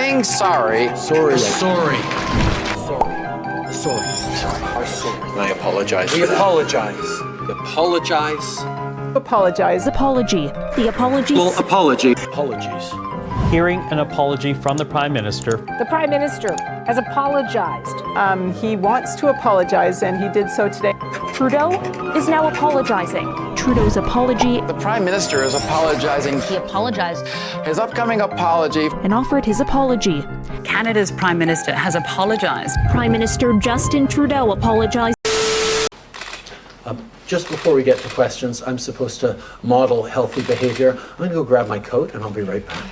saying sorry. Sorry. Sorry. Sorry. I apologize. We apologize. Apologize. Apologize. Apology. The apology. Well, apology. Apologies. Hearing an apology from the Prime Minister. The Prime Minister has apologized. He wants to apologize, and he did so today. Trudeau is now apologizing. Trudeau's apology. The Prime Minister is apologizing. He apologized His upcoming apology. and offered his apology. Canada's Prime Minister has apologized. Prime Minister Justin Trudeau apologized. Just before we get to questions, I'm supposed to model healthy behavior. I'm going to go grab my coat and I'll be right back.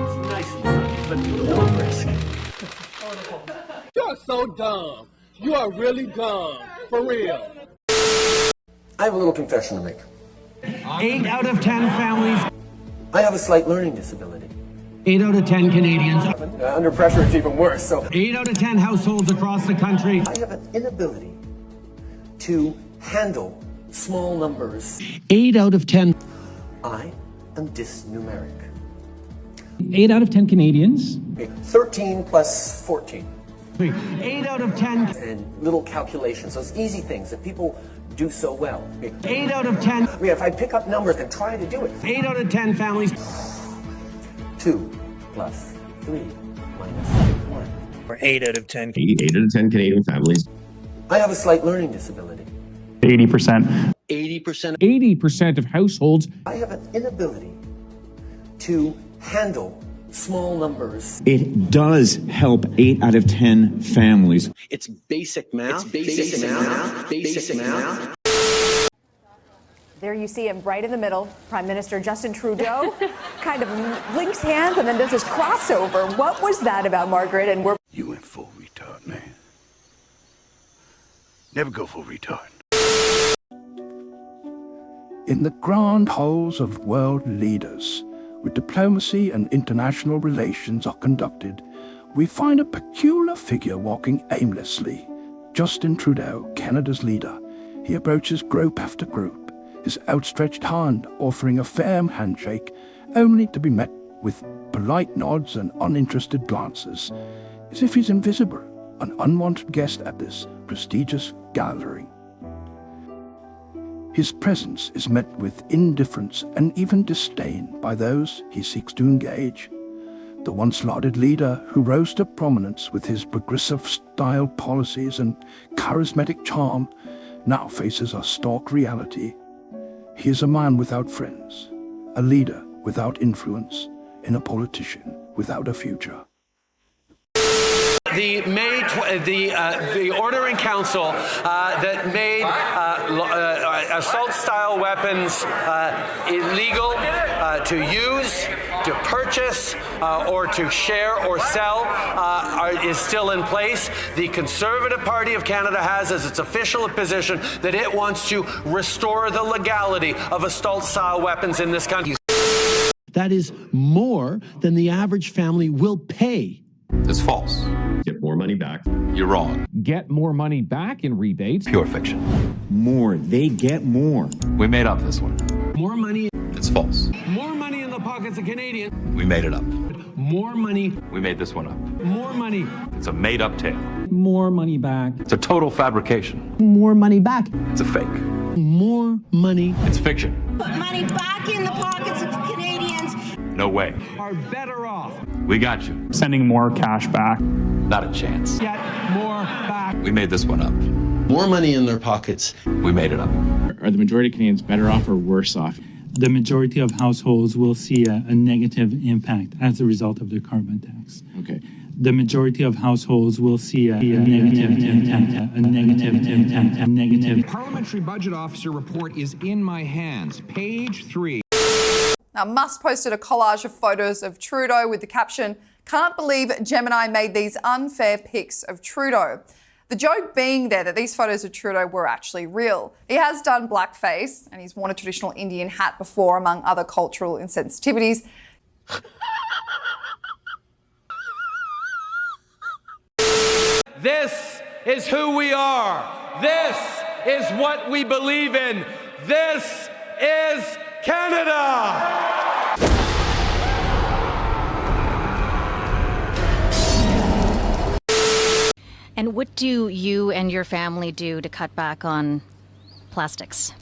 It's nice and sunny, but no risk. You're so dumb. You are really dumb. For real. I have a little confession to make. 8 out of 10 families. I have a slight learning disability. 8 out of 10 Canadians. Under pressure, it's even worse. So 8 out of 10 households across the country. I have an inability to handle small numbers. 8 out of 10. I am dysnumeric. 8 out of 10 Canadians. 13 plus 14. 8 out of 10. And little calculations, those easy things that people do so well. 8 out of 10. If I pick up numbers and try to do it. 8 out of 10 families. 2 plus 3 minus 1. Or 8 out of 10. 8 out of 10 Canadian families. I have a slight learning disability. 80%. 80%. 80% of households. I have an inability to handle small numbers. It does help 8 out of 10 families. It's basic math. Basic math. There you see him right in the middle, Prime Minister Justin Trudeau, kind of links hands and then does his crossover. What was that about, Margaret? And we're... You went full retard, man. Never go full retard. In the grand halls of world leaders, where diplomacy and international relations are conducted, we find a peculiar figure walking aimlessly. Justin Trudeau, Canada's leader. He approaches group after group, his outstretched hand offering a firm handshake, only to be met with polite nods and uninterested glances, as if he's invisible, an unwanted guest at this prestigious gathering. His presence is met with indifference and even disdain by those he seeks to engage. The once lauded leader who rose to prominence with his progressive style policies and charismatic charm now faces a stark reality. He is a man without friends, a leader without influence, and a politician without a future. The order in council that made assault-style weapons illegal to use, to purchase, or to share or sell is still in place. The Conservative Party of Canada has as its official position that it wants to restore the legality of assault-style weapons in this country. That is more than the average family will pay. It's false. Get more money back. You're wrong. Get more money back in rebates. Pure fiction. More. They get more. We made up this one. More money. It's false. More money in the pockets of Canadians. We made it up. More money. We made this one up. More money. It's a made-up tale. More money back. It's a total fabrication. More money back. It's a fake. More money. It's fiction. Put money back in the pockets of Canadians. No way. Are better off. We got you. Sending more cash back. Not a chance. Get more back. We made this one up. More money in their pockets. We made it up. Are the majority of Canadians better off or worse off? The majority of households will see a negative impact as a result of the carbon tax. Okay. The majority of households will see a negative impact. Parliamentary Budget Officer report is in my hands. Page 3. Now, Musk posted a collage of photos of Trudeau with the caption, "Can't believe Gemini made these unfair pics of Trudeau." The joke being there that these photos of Trudeau were actually real. He has done blackface and he's worn a traditional Indian hat before, among other cultural insensitivities. This is who we are. This is what we believe in. This is Canada. And what do you and your family do to cut back on plastics?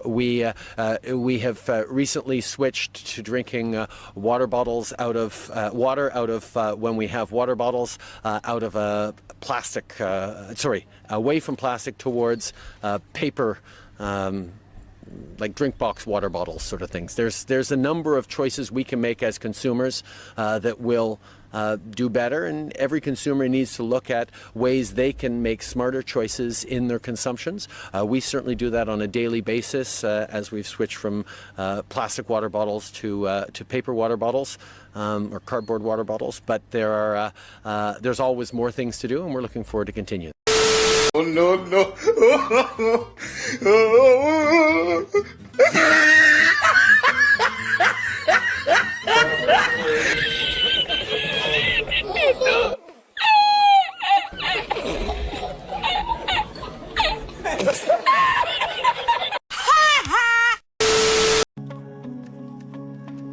We have recently switched to drinking water bottles out of when we have water bottles out of a plastic, away from plastic towards paper. Like drink box water bottles sort of things. There's a number of choices we can make as consumers that will do better, and every consumer needs to look at ways they can make smarter choices in their consumptions. We certainly do that on a daily basis as we've switched from plastic water bottles to paper water bottles or cardboard water bottles, but there's always more things to do, and we're looking forward to continue. Oh, no, no.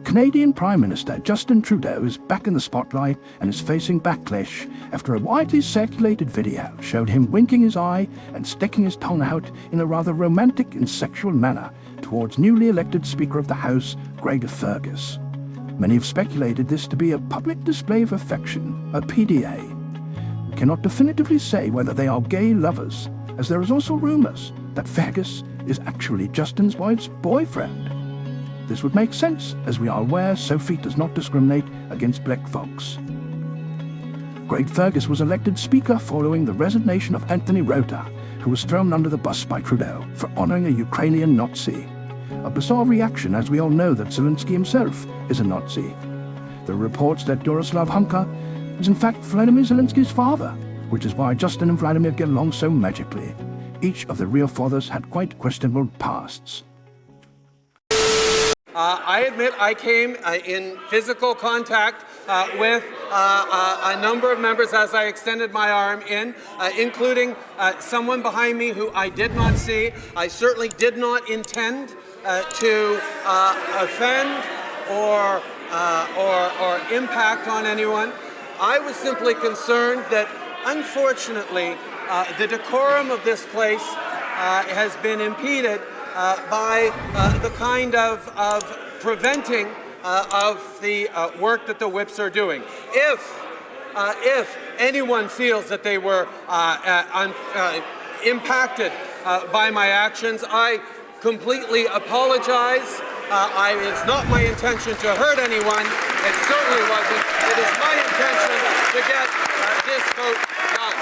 Canadian Prime Minister Justin Trudeau is back in the spotlight and is facing backlash after a widely circulated video showed him winking his eye and sticking his tongue out in a rather romantic and sexual manner towards newly elected Speaker of the House, Greg Fergus. Many have speculated this to be a public display of affection, a PDA. We cannot definitively say whether they are gay lovers, as there is also rumours that Fergus is actually Justin's wife's boyfriend. This would make sense, as we are aware Sophie does not discriminate against black folks. Greg Fergus was elected Speaker following the resignation of Anthony Rota, who was thrown under the bus by Trudeau for honouring a Ukrainian Nazi. A bizarre reaction, as we all know that Zelensky himself is a Nazi. There are reports that Yaroslav Hunka is in fact Vladimir Zelensky's father, which is why Justin and Vladimir get along so magically. Each of the real fathers had quite questionable pasts. I admit I came in physical contact with a number of members as I extended my arm in, including someone behind me who I did not see. I certainly did not intend to offend or impact on anyone. I was simply concerned that, unfortunately, the decorum of this place has been impeded by the kind of preventing of the work that the whips are doing. If anyone feels that they were impacted by my actions, I completely apologize. It's not my intention to hurt anyone. It certainly wasn't. It is my intention to get this vote done.